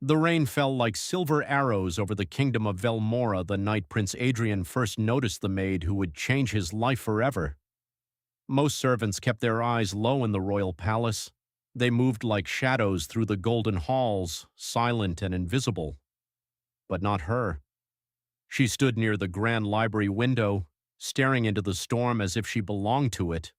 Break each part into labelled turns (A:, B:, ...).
A: The rain fell like silver arrows over the kingdom of Velmora the night Prince Adrian first noticed the maid who would change his life forever. Most servants kept their eyes low in the royal palace. They moved like shadows through the golden halls, silent and invisible. But not her. She stood near the grand library window, staring into the storm as if she belonged to it.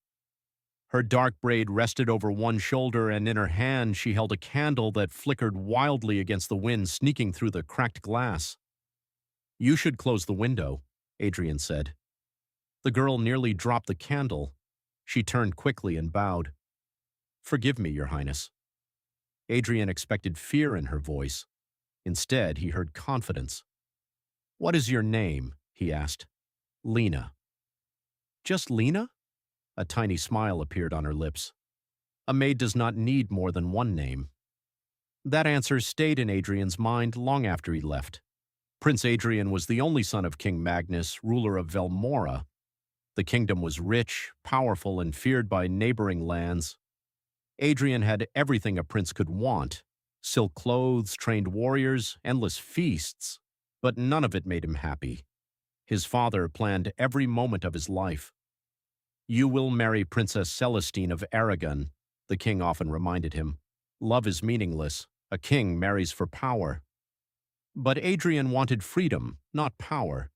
A: Her dark braid rested over one shoulder, and in her hand she held a candle that flickered wildly against the wind sneaking through the cracked glass. "You should close the window," Adrian said. The girl nearly dropped the candle. She turned quickly and bowed. "Forgive me, Your Highness." Adrian expected fear in her voice. Instead, he heard confidence. "What is your name?" he asked. "Lena." "Just Lena?" A tiny smile appeared on her lips. A maid does not need more than one name. That answer stayed in Adrian's mind long after he left. Prince Adrian was the only son of King Magnus, ruler of Velmora. The kingdom was rich, powerful, and feared by neighboring lands. Adrian had everything a prince could want: silk clothes, trained warriors, endless feasts. But none of it made him happy. His father planned every moment of his life. "You will marry Princess Celestine of Aragon," the king often reminded him. "Love is meaningless. A king marries for power." But Adrian wanted freedom, not power.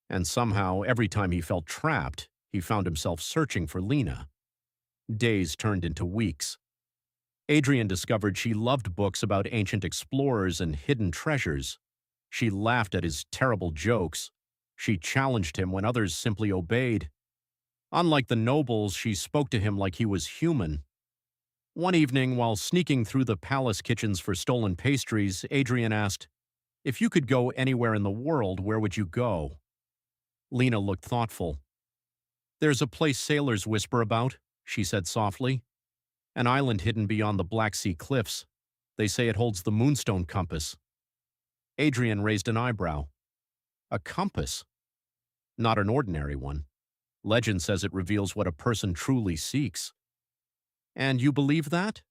A: And somehow, every time he felt trapped, he found himself searching for Lena. Days turned into weeks. Adrian discovered she loved books about ancient explorers and hidden treasures. She laughed at his terrible jokes. She challenged him when others simply obeyed. Unlike the nobles, she spoke to him like he was human. One evening, while sneaking through the palace kitchens for stolen pastries, Adrian asked, "If you could go anywhere in the world, where would you go?" Lena looked thoughtful. "There's a place sailors whisper about," she said softly. "An island hidden beyond the Black Sea cliffs. They say it holds the Moonstone Compass." Adrian raised an eyebrow. "A compass?" "Not an ordinary one. Legend says it reveals what a person truly seeks." "And you believe that?"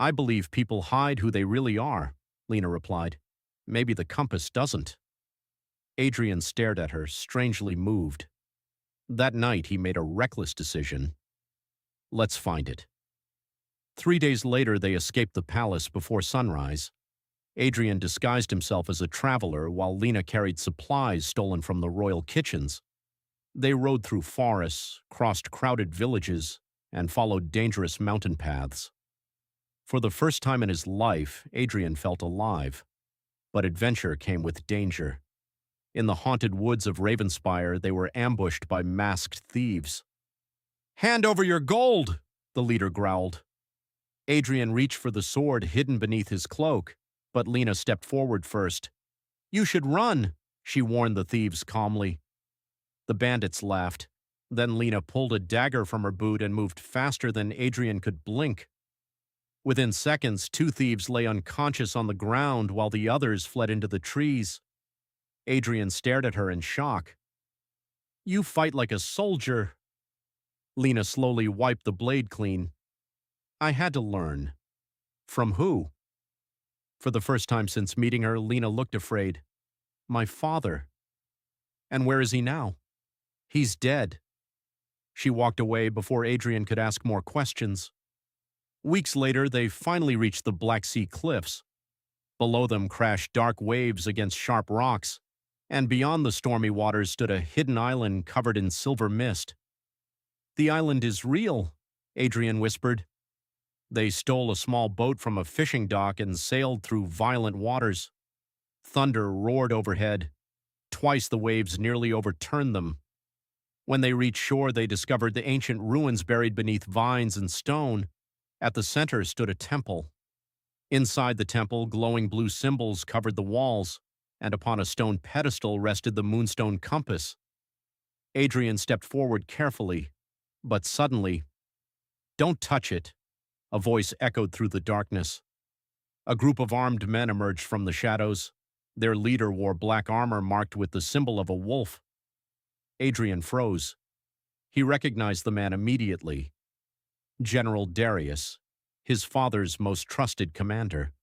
A: "I believe people hide who they really are," Lena replied. "Maybe the compass doesn't." Adrian stared at her, strangely moved. That night he made a reckless decision. "Let's find it." 3 days later they escaped the palace before sunrise. Adrian disguised himself as a traveler while Lena carried supplies stolen from the royal kitchens. They rode through forests, crossed crowded villages, and followed dangerous mountain paths. For the first time in his life, Adrian felt alive. But adventure came with danger. In the haunted woods of Ravenspire, they were ambushed by masked thieves. "Hand over your gold!" the leader growled. Adrian reached for the sword hidden beneath his cloak, but Lena stepped forward first. "You should run," she warned the thieves calmly. The bandits laughed. Then Lena pulled a dagger from her boot and moved faster than Adrian could blink. Within seconds, 2 thieves lay unconscious on the ground while the others fled into the trees. Adrian stared at her in shock. "You fight like a soldier." Lena slowly wiped the blade clean. "I had to learn." "From who?" For the first time since meeting her, Lena looked afraid. "My father." "And where is he now?" "He's dead." She walked away before Adrian could ask more questions. Weeks later, they finally reached the Black Sea cliffs. Below them crashed dark waves against sharp rocks, and beyond the stormy waters stood a hidden island covered in silver mist. "The island is real," Adrian whispered. They stole a small boat from a fishing dock and sailed through violent waters. Thunder roared overhead. Twice the waves nearly overturned them. When they reached shore, they discovered the ancient ruins buried beneath vines and stone. At the center stood a temple. Inside the temple, glowing blue symbols covered the walls, and upon a stone pedestal rested the Moonstone Compass. Adrian stepped forward carefully, but suddenly, "Don't touch it," a voice echoed through the darkness. A group of armed men emerged from the shadows. Their leader wore black armor marked with the symbol of a wolf. Adrian froze. He recognized the man immediately. General Darius, his father's most trusted commander.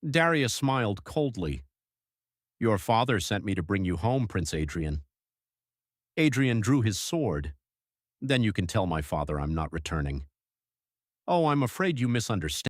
A: Darius smiled coldly. Your father sent me to bring you home, Prince Adrian. Adrian drew his sword. Then you can tell my father I'm not returning. Oh, I'm afraid you misunderstand.